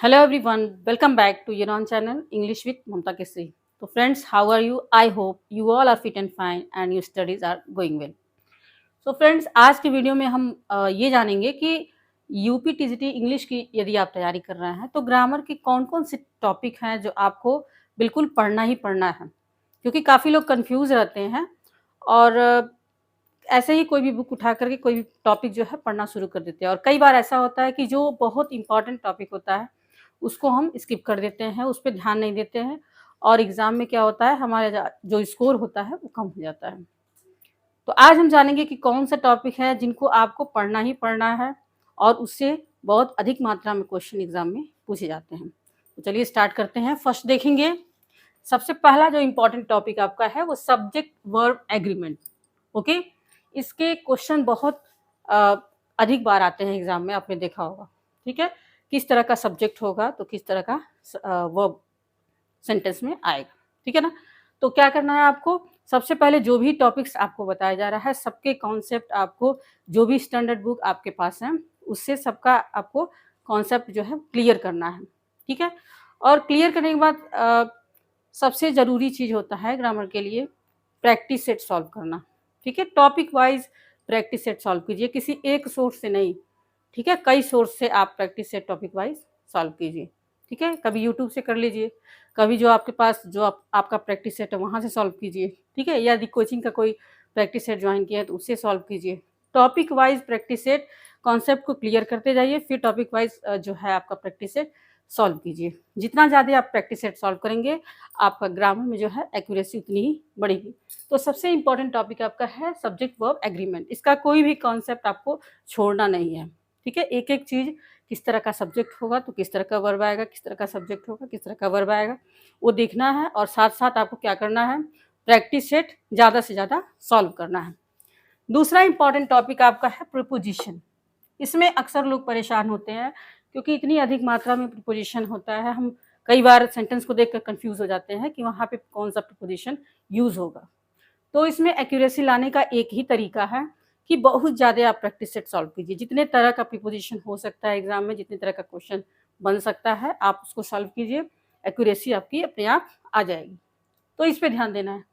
Hello everyone, welcome back to your own channel English with Mamta Kesri. So friends, how are you? I hope you all are fit and fine and your studies are going well. So friends, आज की video में हम ये जानेंगे कि UP TGT English की यदि आप तैयारी कर रहे हैं तो ग्रामर के कौन-कौन से टॉपिक हैं जो आपको बिल्कुल पढ़ना ही पढ़ना है। क्योंकि काफ़ी लोग कन्फ्यूज़ रहते हैं और ऐसे ही कोई भी बुक उठा कर के कोई भी टॉपिक जो है पढ़ना शुरू कर देते हैं और कई बार ऐसा होता है कि जो बहुत इम्पोर्टेंट टॉपिक होता है उसको हम स्किप कर देते हैं, उस पे ध्यान नहीं देते हैं और एग्ज़ाम में क्या होता है हमारा जो स्कोर होता है वो कम हो जाता है। तो आज हम जानेंगे कि कौन सा टॉपिक है जिनको आपको पढ़ना ही पढ़ना है और उससे बहुत अधिक मात्रा में क्वेश्चन एग्ज़ाम में पूछे जाते हैं। तो चलिए स्टार्ट करते हैं। फर्स्ट देखेंगे, सबसे पहला जो इम्पोर्टेंट टॉपिक आपका है वो सब्जेक्ट वर्ब एग्रीमेंट। ओके, इसके क्वेश्चन बहुत अ, अधिक बार आते हैं एग्ज़ाम में, आपने देखा होगा। ठीक है, किस तरह का सब्जेक्ट होगा तो किस तरह का वर्ब सेंटेंस में आएगा। ठीक है ना, तो क्या करना है आपको, सबसे पहले जो भी टॉपिक्स आपको बताया जा रहा है सबके कॉन्सेप्ट आपको, जो भी स्टैंडर्ड बुक आपके पास है उससे सबका आपको कॉन्सेप्ट जो है क्लियर करना है। ठीक है, और क्लियर करने के बाद सबसे ज़रूरी चीज़ होता है ग्रामर के लिए प्रैक्टिस सेट सॉल्व करना। ठीक है, topic wise practice set solve कीजिए, किसी एक सोर्स से नहीं। ठीक है, कई सोर्स से आप practice set topic wise solve कीजिए। ठीक है, कभी यूट्यूब से कर लीजिए, कभी जो आपके पास जो आपका प्रैक्टिस सेट है वहाँ से सॉल्व कीजिए। ठीक है, यदि कोचिंग का कोई प्रैक्टिस सेट ज्वाइन किया है तो उससे सॉल्व कीजिए। Topic wise practice set concept को क्लियर करते जाइए, फिर टॉपिक वाइज जो है आपका प्रैक्टिस सेट सॉल्व कीजिए। जितना ज़्यादा आप प्रैक्टिस सेट सॉल्व करेंगे आपका ग्रामर में जो है एक्यूरेसी उतनी ही बढ़ेगी। तो सबसे इम्पोर्टेंट टॉपिक आपका है सब्जेक्ट वर्ब एग्रीमेंट। इसका कोई भी कॉन्सेप्ट आपको छोड़ना नहीं है। ठीक है, एक एक चीज़, किस तरह का सब्जेक्ट होगा तो किस तरह का वर्ब आएगा, किस तरह का सब्जेक्ट होगा किस तरह का वर्ब आएगा, वो देखना है और साथ साथ आपको क्या करना है, प्रैक्टिस सेट ज़्यादा से ज़्यादा सॉल्व करना है। दूसरा इंपॉर्टेंट टॉपिक आपका है प्रीपोजिशन। इसमें अक्सर लोग परेशान होते हैं क्योंकि इतनी अधिक मात्रा में प्रीपोजिशन होता है, हम कई बार सेंटेंस को देखकर कंफ्यूज हो जाते हैं कि वहाँ पे कौन सा प्रीपोजिशन यूज़ होगा। तो इसमें एक्यूरेसी लाने का एक ही तरीका है कि बहुत ज़्यादा आप प्रैक्टिस सेट सॉल्व कीजिए। जितने तरह का प्रीपोजिशन हो सकता है एग्जाम में, जितने तरह का क्वेश्चन बन सकता है आप उसको सॉल्व कीजिए, एक्यूरेसी आपकी अपने आप आ जाएगी। तो इस पे ध्यान देना है।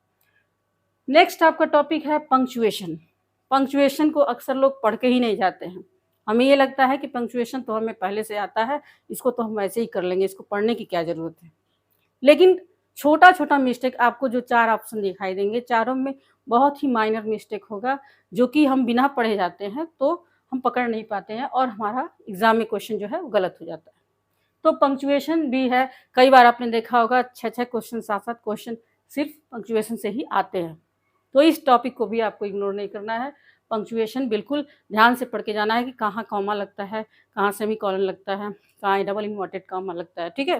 नेक्स्ट आपका टॉपिक है पंक्चुएशन। पंक्चुएशन को अक्सर लोग पढ़ के ही नहीं जाते हैं। हमें ये लगता है कि पंक्चुएशन तो हमें पहले से आता है, इसको तो हम वैसे ही कर लेंगे, इसको पढ़ने की क्या ज़रूरत है। लेकिन छोटा-छोटा मिस्टेक आपको जो 4 ऑप्शन दिखाई देंगे, चारों में बहुत ही माइनर मिस्टेक होगा, जो कि हम बिना पढ़े जाते हैं, तो हम पकड़ नहीं पाते हैं और हमारा एग्ज़ाम में क्वेश्चन जो है वो गलत हो जाता है। तो पंक्चुएशन भी है, कई बार आपने देखा होगा 6-6 क्वेश्चन, 7-7 क्वेश्चन सिर्फ पंक्चुएशन से ही आते हैं। तो इस टॉपिक को भी आपको इग्नोर नहीं करना है। पंक्चुएशन बिल्कुल ध्यान से पढ़ के जाना है कि कहाँ कॉमा लगता है, कहाँ सेमीकोलन लगता है, कहाँ डबल इन्वर्टेड कॉमा लगता है। ठीक है?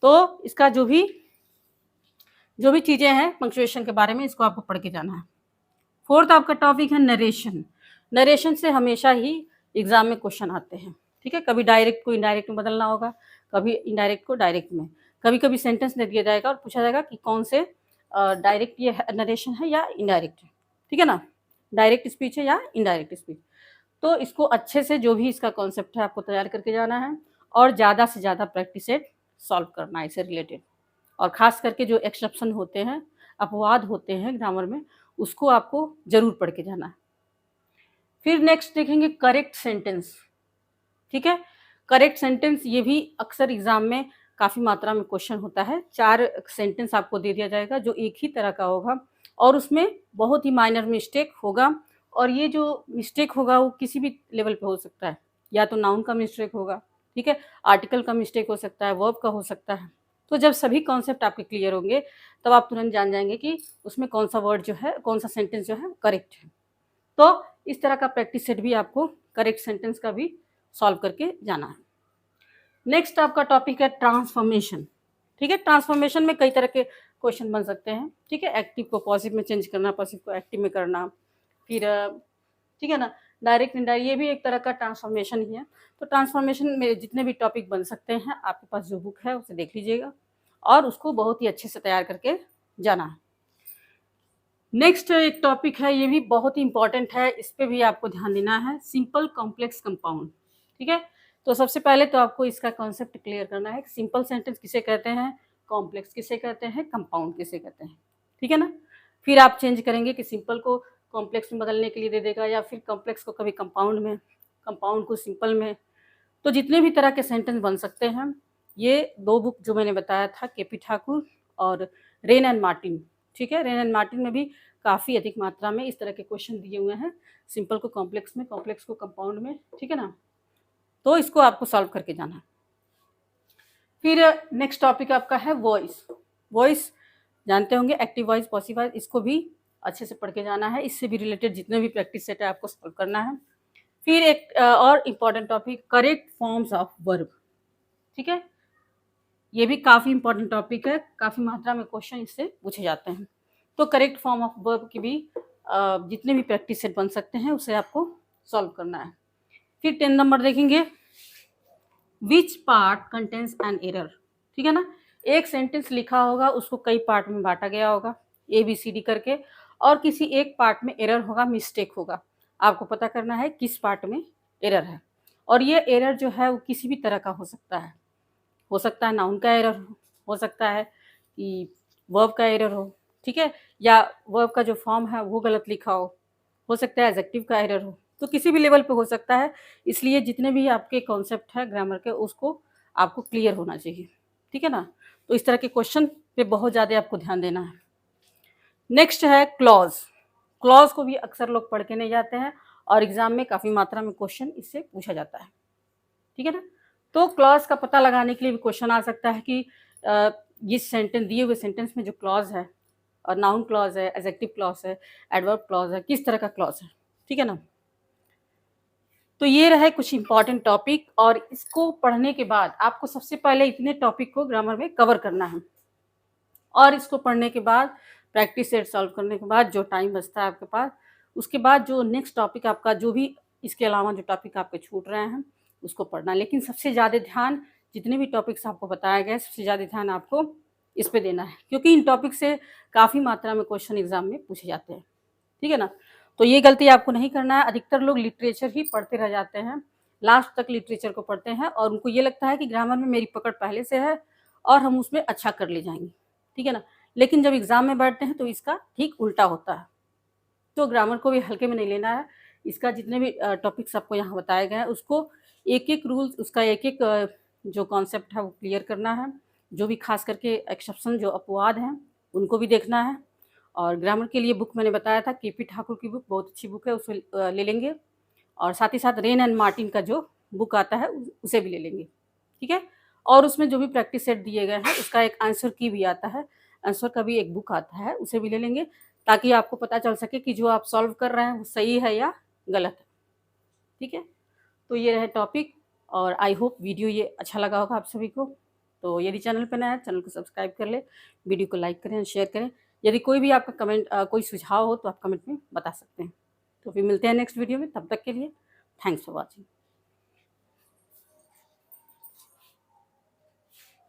तो इसका जो भी चीज़ें हैं पंक्चुएशन के बारे में, इसको आपको पढ़ के जाना है। फोर्थ आपका टॉपिक है नरेशन। नरेशन से हमेशा ही एग्ज़ाम में क्वेश्चन आते हैं। ठीक है, कभी डायरेक्ट को इनडायरेक्ट में बदलना होगा, कभी इनडायरेक्ट को डायरेक्ट में, कभी-कभी सेंटेंस दे दिया जाएगा और पूछा जाएगा कि कौन से डायरेक्ट ये नरेशन है या इनडायरेक्ट है। ठीक है ना, डायरेक्ट स्पीच है या इनडायरेक्ट स्पीच। तो इसको अच्छे से जो भी इसका कॉन्सेप्ट है आपको तैयार करके जाना है और ज़्यादा से ज़्यादा प्रैक्टिस सेट सॉल्व करना है इससे रिलेटेड। और ख़ास करके जो एक्सेप्शन होते हैं, अपवाद होते हैं ग्रामर में, उसको आपको ज़रूर पढ़ के जाना है। फिर नेक्स्ट देखेंगे करेक्ट सेंटेंस। ठीक है, करेक्ट सेंटेंस ये भी अक्सर एग्ज़ाम में काफ़ी मात्रा में क्वेश्चन होता है। 4 सेंटेंस आपको दे दिया जाएगा जो एक ही तरह का होगा और उसमें बहुत ही माइनर मिस्टेक होगा और ये जो मिस्टेक होगा वो किसी भी लेवल पे हो सकता है। या तो नाउन का मिस्टेक होगा, ठीक है, आर्टिकल का मिस्टेक हो सकता है, वर्ब का हो सकता है। तो जब सभी कॉन्सेप्ट आपके क्लियर होंगे तब आप तुरंत जान जाएंगे कि उसमें कौन सा वर्ड जो है, कौन सा सेंटेंस जो है करेक्ट है। तो इस तरह का प्रैक्टिस सेट भी आपको करेक्ट सेंटेंस का भी सॉल्व करके जाना है। नेक्स्ट आपका टॉपिक है ट्रांसफॉर्मेशन। ठीक है, ट्रांसफॉर्मेशन में कई तरह के क्वेश्चन बन सकते हैं। ठीक है, एक्टिव को पॉजिटिव में चेंज करना, पॉजिटिव को एक्टिव में करना, फिर ठीक है ना, डायरेक्ट इनडायरेक्ट, ये भी एक तरह का ट्रांसफॉर्मेशन ही है। तो ट्रांसफॉर्मेशन में जितने भी टॉपिक बन सकते हैं, आपके पास जो बुक है उसे देख लीजिएगा और उसको बहुत ही अच्छे से तैयार करके जाना है। नेक्स्ट एक टॉपिक है, ये भी बहुत ही इंपॉर्टेंट है, इस पे भी आपको ध्यान देना है, सिंपल कॉम्प्लेक्स कंपाउंड। ठीक है, तो सबसे पहले तो आपको इसका कॉन्सेप्ट क्लियर करना है कि सिंपल सेंटेंस किसे कहते हैं, कॉम्प्लेक्स किसे कहते हैं, कंपाउंड किसे कहते हैं, ठीक है ना। फिर आप चेंज करेंगे कि सिंपल को कॉम्प्लेक्स में बदलने के लिए दे देगा, या फिर कॉम्प्लेक्स को कभी कंपाउंड में, कंपाउंड को सिंपल में। तो जितने भी तरह के सेंटेंस बन सकते हैं, ये 2 बुक जो मैंने बताया था, केपी ठाकुर और रेन एंड मार्टिन, ठीक है। रेन एंड मार्टिन में भी काफ़ी अधिक मात्रा में इस तरह के क्वेश्चन दिए हुए हैं, सिंपल को कॉम्प्लेक्स में, कॉम्प्लेक्स को कंपाउंड में, ठीक है ना। तो इसको आपको सॉल्व करके जाना है। फिर नेक्स्ट टॉपिक आपका है वॉइस। वॉइस जानते होंगे, एक्टिव वॉइस, पॉसिव वॉइस, इसको भी अच्छे से पढ़ के जाना है। इससे भी रिलेटेड जितने भी प्रैक्टिस सेट है आपको सॉल्व करना है। फिर एक और important topic, correct forms of verb, ठीक है। ये भी काफ़ी इंपॉर्टेंट टॉपिक है, काफ़ी मात्रा में क्वेश्चन इससे पूछे जाते हैं। तो करेक्ट फॉर्म ऑफ वर्ब की भी जितने भी प्रैक्टिस सेट बन सकते हैं उसे आपको सॉल्व करना है। फिर 10 नंबर देखेंगे, which part contains an error, ठीक है ना। एक सेंटेंस लिखा होगा, उसको कई पार्ट में बांटा गया होगा ABCD करके, और किसी एक पार्ट में एरर होगा, मिस्टेक होगा। आपको पता करना है किस पार्ट में एरर है, और ये एरर जो है वो किसी भी तरह का हो सकता है। हो सकता है नाउन का एरर हो सकता है कि वर्ब का एरर हो, ठीक है, या वर्ब का जो फॉर्म है वो गलत लिखा हो सकता है एडजेक्टिव का एरर हो, तो किसी भी लेवल पे हो सकता है। इसलिए जितने भी आपके कॉन्सेप्ट है ग्रामर के, उसको आपको क्लियर होना चाहिए, ठीक है ना। तो इस तरह के क्वेश्चन पे बहुत ज़्यादा आपको ध्यान देना है। नेक्स्ट है क्लॉज। क्लॉज को भी अक्सर लोग पढ़ के नहीं जाते हैं, और एग्जाम में काफ़ी मात्रा में क्वेश्चन इससे पूछा जाता है, ठीक है ना। तो क्लॉज का पता लगाने के लिए भी क्वेश्चन आ सकता है कि ये सेंटेंस, दिए हुए सेंटेंस में जो क्लॉज है, और नाउन क्लॉज है, एडजेक्टिव क्लॉज है, एडवर्ब क्लॉज है, किस तरह का क्लॉज है, ठीक है ना। तो ये रहे कुछ इंपॉर्टेंट टॉपिक, और इसको पढ़ने के बाद आपको सबसे पहले इतने टॉपिक को ग्रामर में कवर करना है, और इसको पढ़ने के बाद प्रैक्टिस सेट सॉल्व करने के बाद जो टाइम बचता है आपके पास, उसके बाद जो नेक्स्ट टॉपिक आपका, जो भी इसके अलावा जो टॉपिक आपके छूट रहे हैं उसको पढ़ना। लेकिन सबसे ज़्यादा ध्यान, जितने भी टॉपिक्स आपको बताया गया है, सबसे ज़्यादा ध्यान आपको इस पे देना है, क्योंकि इन टॉपिक से काफ़ी मात्रा में क्वेश्चन एग्जाम में पूछे जाते हैं, ठीक है ना। तो ये गलती आपको नहीं करना है। अधिकतर लोग लिटरेचर ही पढ़ते रह जाते हैं, लास्ट तक लिटरेचर को पढ़ते हैं, और उनको ये लगता है कि ग्रामर में मेरी पकड़ पहले से है और हम उसमें अच्छा कर ले जाएंगे, ठीक है ना। लेकिन जब एग्जाम में बैठते हैं तो इसका ठीक उल्टा होता है। तो ग्रामर को भी हल्के में नहीं लेना है। इसका जितने भी टॉपिक्स आपको यहाँ बताए गए हैं, उसको एक एक रूल्स, उसका एक एक जो कॉन्सेप्ट है वो क्लियर करना है। जो भी खास करके एक्सेप्शन, जो अपवाद हैं, उनको भी देखना है। और ग्रामर के लिए बुक मैंने बताया था, केपी ठाकुर की बुक बहुत अच्छी बुक है, उसे ले लेंगे। और साथ ही साथ रेन एंड मार्टिन का जो बुक आता है उसे भी ले लेंगे, ठीक है। और उसमें जो भी प्रैक्टिस सेट दिए गए हैं, उसका एक आंसर की भी आता है, आंसर का भी एक बुक आता है, उसे भी ले लेंगे, ताकि आपको पता चल सके कि जो आप सॉल्व कर रहे हैं वो सही है या गलत है, ठीक है। तो ये रहे टॉपिक, और आई होप वीडियो ये अच्छा लगा होगा आप सभी को। तो यदि चैनल पर नया है, चैनल को सब्सक्राइब कर ले, वीडियो को लाइक करें, शेयर करें। यदि कोई भी आपका कमेंट, कोई सुझाव हो तो आप कमेंट में बता सकते हैं। तो फिर मिलते हैं नेक्स्ट वीडियो में, तब तक के लिए थैंक्स फॉर वॉचिंग।